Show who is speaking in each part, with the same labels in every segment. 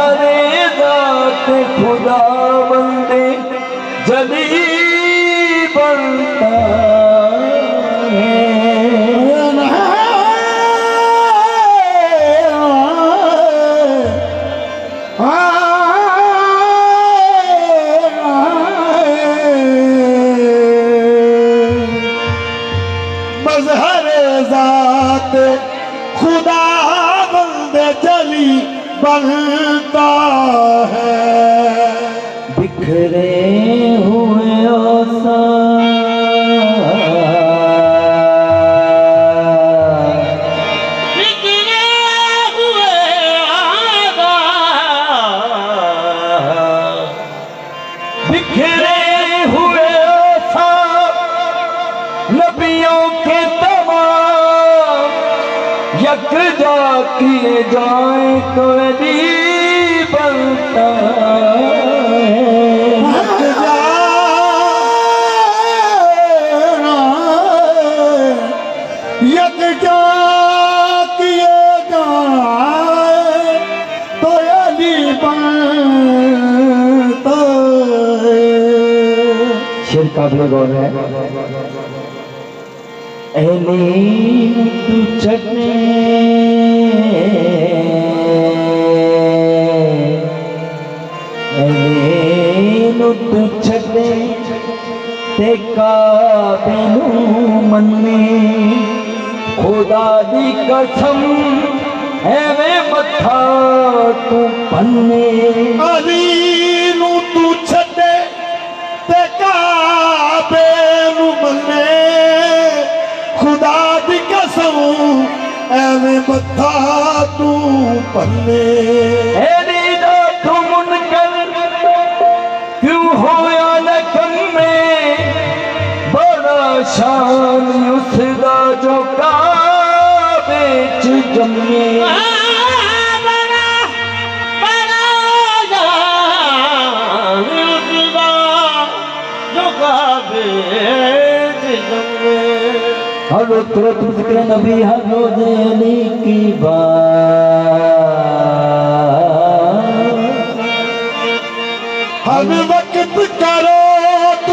Speaker 1: मजहरे ज़ात खुदा बंदे जली बनता है।
Speaker 2: मजहरे ज़ात खुदा बंदे जली बनता है।
Speaker 1: बिखरे हुए आसान
Speaker 3: बिखरे हुए आसान
Speaker 1: बिखरे हुए आसान नबियों के तमाम यकजा किए जाए तो अली बनता
Speaker 2: यकजा किए जाए तो अली बनता है।
Speaker 1: शेर काबिल गौर है। अली तू छड़ने तू छड़े ते काबिलू मन्ने खुदा दी कसम एवे मथा तू पन्ने।
Speaker 2: अली नू तू छड़े ते काबे नू मन्ने खुदा दी कसम एवें मथा तू पन्ने।
Speaker 1: एदी दातू मुनकर क्यों होया लकम में बड़ा शान उसदा जो काबे च जम्मे। हर रोज तुरंत जिक्र नबी हर रोज अली की बात
Speaker 2: हर वक्त करो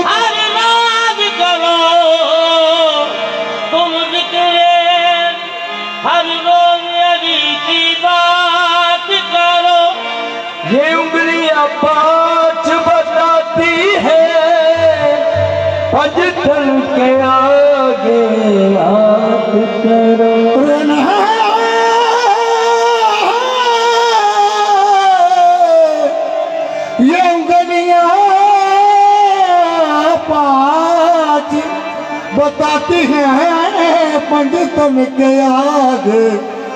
Speaker 3: हर रोज करो तुम जिक्र हर रोज अली की बात करो।
Speaker 1: ये उंगलियां पांच बताती है पंजतन के आगे हाथ करो।
Speaker 2: ये उंगलियां पाँच बताती हैं पंडितन के आगे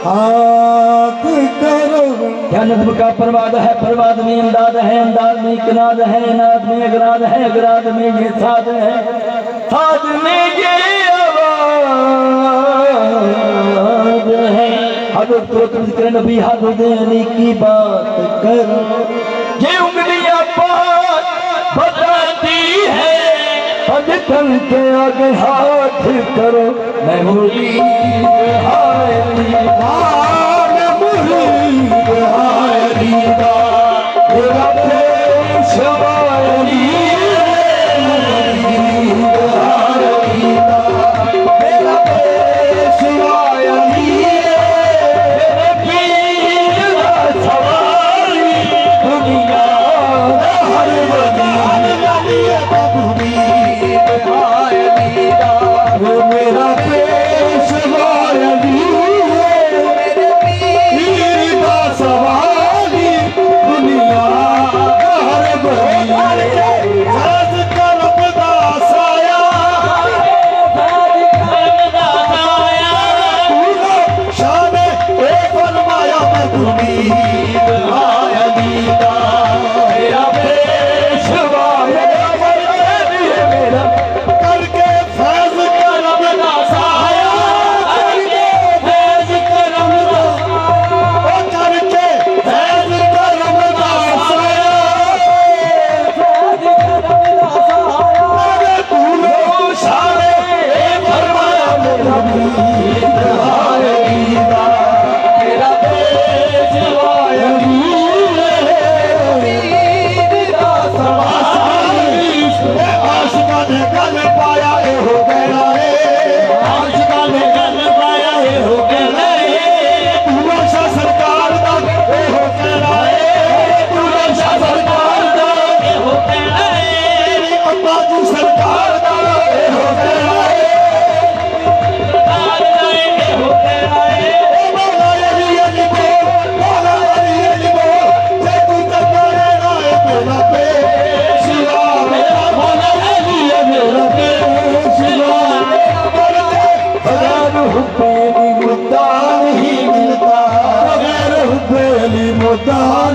Speaker 2: हाथ करो।
Speaker 1: क्या नज़्म का परवाद है, परवाद में अंदाज है, अंदाज में इकरार है, नाद में अगराद है, अगराद में ये साध है, साध में ये आवाज है। हज़रत तुरंत जिक्र नबी हज़रत अली की बात करो। ये उंगलियां पाँच बताती है पंजतन के आगे हाथ करो। मैं मुरीद हाय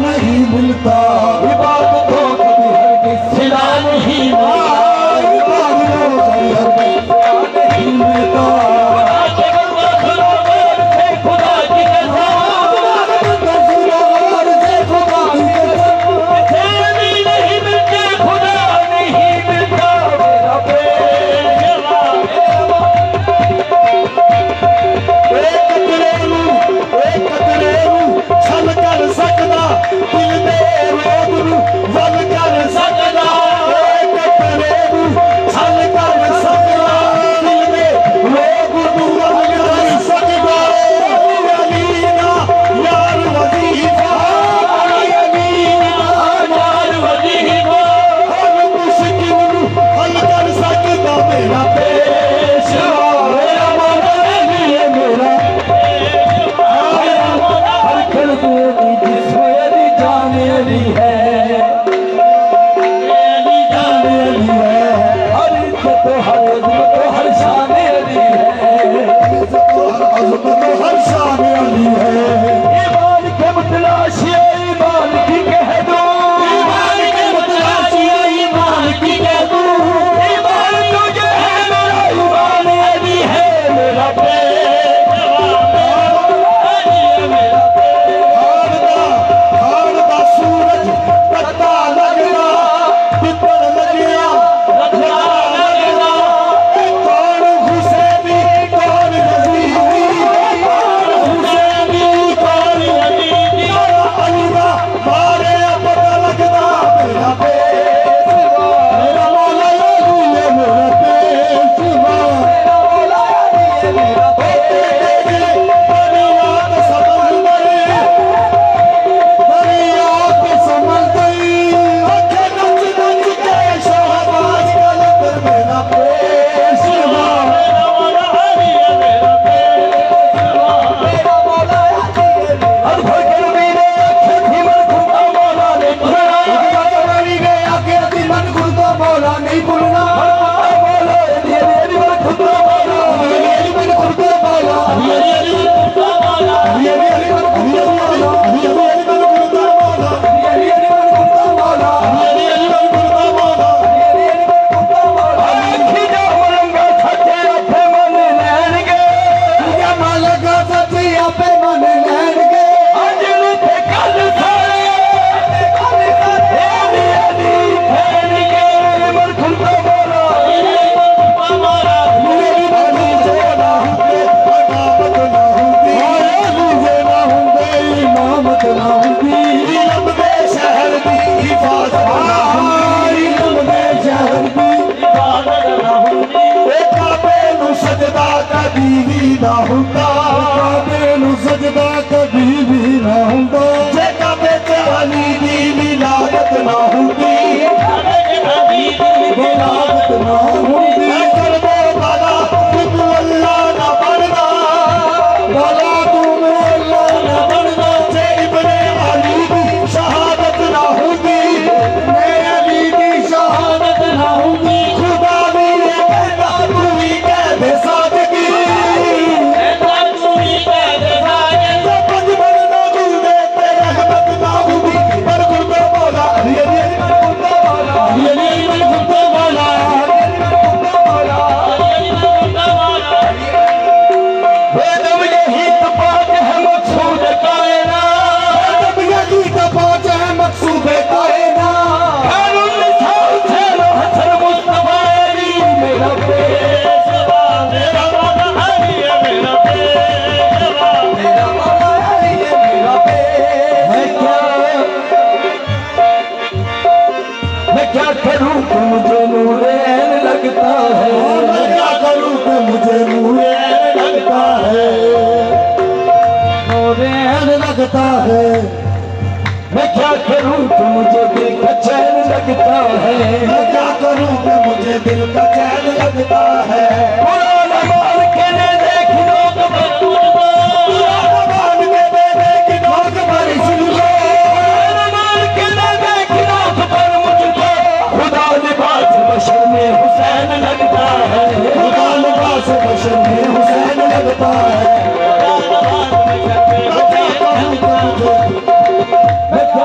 Speaker 2: नहीं मिलता,
Speaker 1: इबादतों को भी हरगिज़ सिला नहीं मिलता,
Speaker 2: इबादतों को भी हरगिज़ सिला नहीं मिलता।
Speaker 3: खुदा की
Speaker 2: दस्तूर से खुदा की कसम,
Speaker 3: भी नहीं मिलते खुदा
Speaker 1: नहीं मिलता मेरा प्रेम।
Speaker 2: एक कतरे नूं छल कर सकदा, दिल दे रोग नूं वल कर सकदा। एक कतरे नूं छल कर सकदा, दिल दे रोग नूं वल कर सकदा। अली दा यार वजीफा, अली दा यार वजीफा, हर मुश्किल नूं हल कर सकदा मेरा पेशवा। मेरा मौला है मेरा
Speaker 1: हर खल तेरी जिस्म अली जान अली है,
Speaker 2: जान अली है,
Speaker 1: हर इज्जत हर अज़मत हर शान अली है।
Speaker 2: अज़मत हर शान अली है।
Speaker 1: ईमान के मुतलाशी ईमान की कह दो,
Speaker 3: ईमान के मुतलाशी ईमान की कह दूं,
Speaker 1: ईमान तुझे है मेरा ईमान अली है मेरा प्रेम।
Speaker 2: हाड़ दा सूरज तत्ता लगदा, पिपड़ लगिया
Speaker 3: रखा लगदा,
Speaker 2: कौन हुसैनी कौन गज़ीनी, कौन हुसैनी कौन
Speaker 3: अजीजी
Speaker 2: अली दा मारे पता लगदा मेरा पेशवा। मेरा मौला अली है मेरा पेशवा।
Speaker 1: मेरा मौला अली है मेरा प्रेम।
Speaker 3: मेरा मौला अली है मेरा पेशवा।
Speaker 1: मेरा मौला अली है मेरा हर भर मेरे अखे थी मन खुदा मौला ने भरा,
Speaker 2: मन गुरदा मौला नहीं भूलना,
Speaker 1: मौला अली अली मन खुदा मौला,
Speaker 2: मन गुरदा मौला,
Speaker 3: अली खुदा मौला,
Speaker 1: अली अली मन खुदा मौला,
Speaker 2: मन गुरदा मौला,
Speaker 1: अली अली मन खुदा मौला,
Speaker 2: मन गुरदा मौला।
Speaker 1: अली अली मन खुदा मौला। आखी जा मरंगा सच्चे अपने मन लैणगे,
Speaker 2: या मालका सच्ची आपे मन लैणगे,
Speaker 1: अज नूं ते कल सारे अली अली फैणगे मन खुदा मौला।
Speaker 3: अली खुदा मौला,
Speaker 2: मेरी बनी जोड़ा हुंदे इमामत ना हुंदी, मुझे ना हुंदे इमामत ना हुंदी। इल्म दे शहर दी हिफाजत ना हुंदी, इल्म दे शहर दी
Speaker 3: इबादत ना हुंदी,
Speaker 2: ए काबे नूं सजदा कदी भी ना हुंदा, काबे नूं सजदा कदी भी ना हुंदा। जे काबे च अली दी विलायत ना हुंदी, विलायत ना हुंदी। ऐ करबो बाला तू अल्लाह ना बनदा, बाला तू अल्लाह ना बनदा। जे इब्ने अली दी शहादत ना हुंदी, मैं अली दी शहादत ना हुंदी। खुदा भी ये कहता तू भी कह दे सादगी,
Speaker 3: ऐसा तू ही कह दे साजे,
Speaker 2: तो बचपन ना गुज़रे ते रहमत ना हुंदी। पर गुरदा मौला अली अली अली मन गुरदा मौला, अली अली मन गुरदा मौला, अली अली मन गुरदा मौला।
Speaker 3: अली खुदा मौला,
Speaker 1: बेदम यही तपाक है मकसूद कायनात,
Speaker 2: जब यही तपाच है मकसूद कायनात,
Speaker 1: खैरुल निसा हुसैन हसन मुस्तफा अली मेरा पेशवा।
Speaker 3: मेरा मौला अली है मेरा पेशवा।
Speaker 1: मेरा मौला अली है मेरा पेशवा। मैं क्या करूं कि मुझे नूरैन लगता है,
Speaker 2: मैं क्या करूं कि मुझे नूरैन लगता है, नूरैन लगता है।
Speaker 1: मैं क्या करूं कि मुझे दिल का चैन लगता है,
Speaker 2: मैं क्या करूं कि मुझे दिल का चैन लगता है।
Speaker 1: पुराना मान के ने देखी लोग
Speaker 2: पुराना मान के दे दे कि नोक पर सुन लो,
Speaker 1: पुराना मान के ने देखी लोग पर मुझको खुदा लिबास बशर में हुसैन लगता है,
Speaker 2: खुदा लिबास बशर में हुसैन लगता है। मैं क्या करूं कि मुझे
Speaker 1: मैं क्या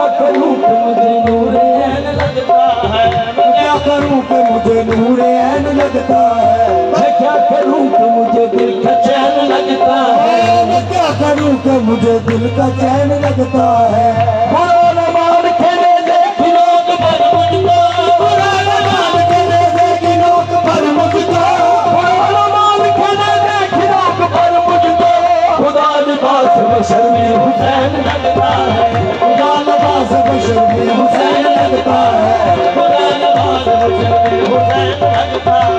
Speaker 2: मुझे दिल का चैन लगता है।
Speaker 1: पुराना मान खेले देख लोग पर मुझको,
Speaker 2: पुराना मान के ले देगी लोग पर मुझको,
Speaker 1: पुराना मान खेले देख लोग पर मुझको। खुदा लिबास बशर में हुसैन लगता है,
Speaker 2: खुदा लिबास बशर में हुसैन लगता है।
Speaker 1: खुदा लिबास बशर में हुसैन लगता है।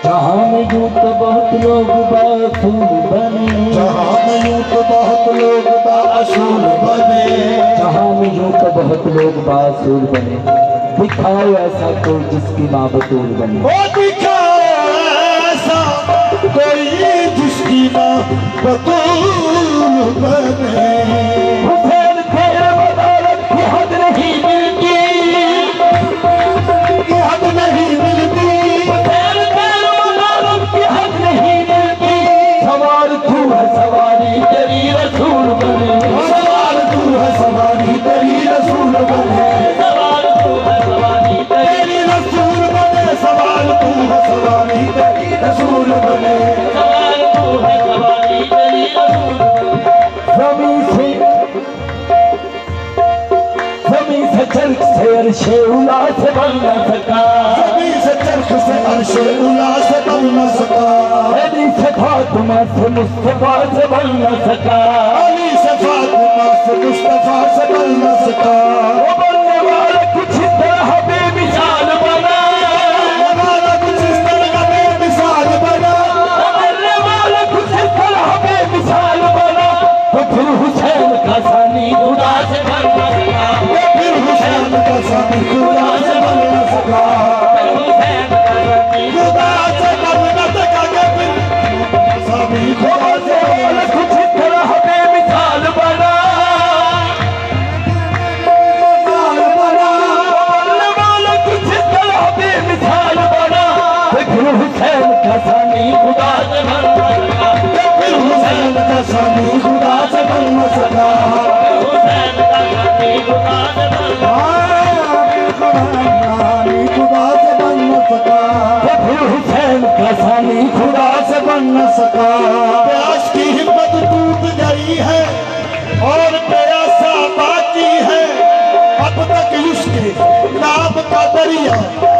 Speaker 1: जहाँ में यूं तो बहुत लोग बासूल बने,
Speaker 2: जहाँ में यूं तो बहुत लोग बासूल बने,
Speaker 1: जहाँ में यूं तो बहुत लोग बासूल बने। दिखाओ ऐसा कोई जिसकी माँ बतूल बने।
Speaker 2: ओ दिखाओ ऐसा कोई जिसकी माँ बतूल बने।
Speaker 1: हुसैन तेरे बदौलत की हद नहीं मिलती,
Speaker 2: की हद नहीं मिलती,
Speaker 1: हुसैन तेरे बदौलत की हद नहीं मिलती। सवार तू है सवारी तेरी रसूल बने,
Speaker 2: सवार तू है सवारी तेरी रसूल बने,
Speaker 1: सवार तू है सवारी
Speaker 2: तेरी रसूल बने, सवार तू है सवारी तेरी रसूल बने।
Speaker 1: सवार तू है सवारी तेरी रसूल बने। ज़मीन से चरख से अर्शे उला से बन न सका,
Speaker 2: ज़मीन से चरख से अर्शे उला से बन न सका,
Speaker 1: अली से फातिमा से मुस्तफा से बन न सका।
Speaker 2: अली से फातिमा से मुस्तफा से बन न सका।
Speaker 1: वो बनने वाला कुछ इस तरह बेमिसाल बना,
Speaker 2: हमारा कुछ इस तरह का बेमिसाल बना,
Speaker 1: वो बनने वाला कुछ इस तरह बेमिसाल बना। तो फिर हुसैन का सानी खुदा से बन न सका,
Speaker 2: फिर हुसैन का साथी खुदा से बन न सका,
Speaker 1: हुसैन का सानी
Speaker 2: खुदा से बन न सका के फिर साथी खुदा से बन न सका।
Speaker 1: कुछ इस तरह बेमिसाल बना, बोलने वाला कुछ इस तरह बेमिसाल बना। फिर हुसैन का सानी खुदा से बन न सका,
Speaker 2: फिर हुसैन का साथी खुदा से बन न सका।
Speaker 1: हुसैन का सानी खुदा से बन न
Speaker 2: सानी खुदा से बन न सका,
Speaker 1: सका। फिर हुसैन का सानी
Speaker 2: खुदा से बन न सका। प्यास की हिम्मत टूट गई है और प्यासा बाकी है, अब तक उसके नाम का दरिया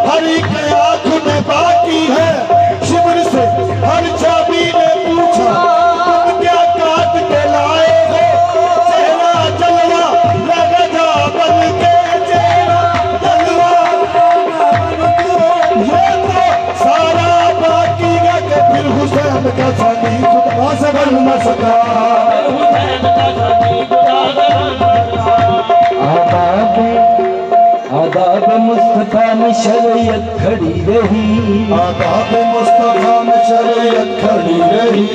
Speaker 2: हरी के आंख में बाकी है। शिविर से हर चाबी ने पूछा तुम क्या काट के लाए हो, चेहरा जलवा लगा बन के, चेहरा जलवा ये तो सारा बाकी है कि फिर हुसैन का सानी खुदा से बन न सका।
Speaker 1: हुसैन का सानी खुदा से बन न सका। आदाब मुस्तफा में शरीयत खड़ी रही,
Speaker 2: आदाब मुस्तफा में शरीयत खड़ी रही,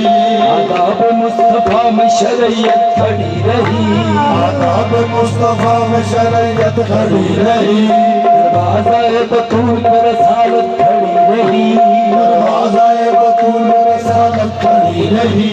Speaker 1: आदाब मुस्तफा में शरीयत खड़ी रही।
Speaker 2: आदाब मुस्तफा में शरीयत खड़ी रही,
Speaker 1: दरवाज़ा बतूल पर रसालत खड़ी रही,
Speaker 2: दरवाज़ा बतूल में रसालत खड़ी रही।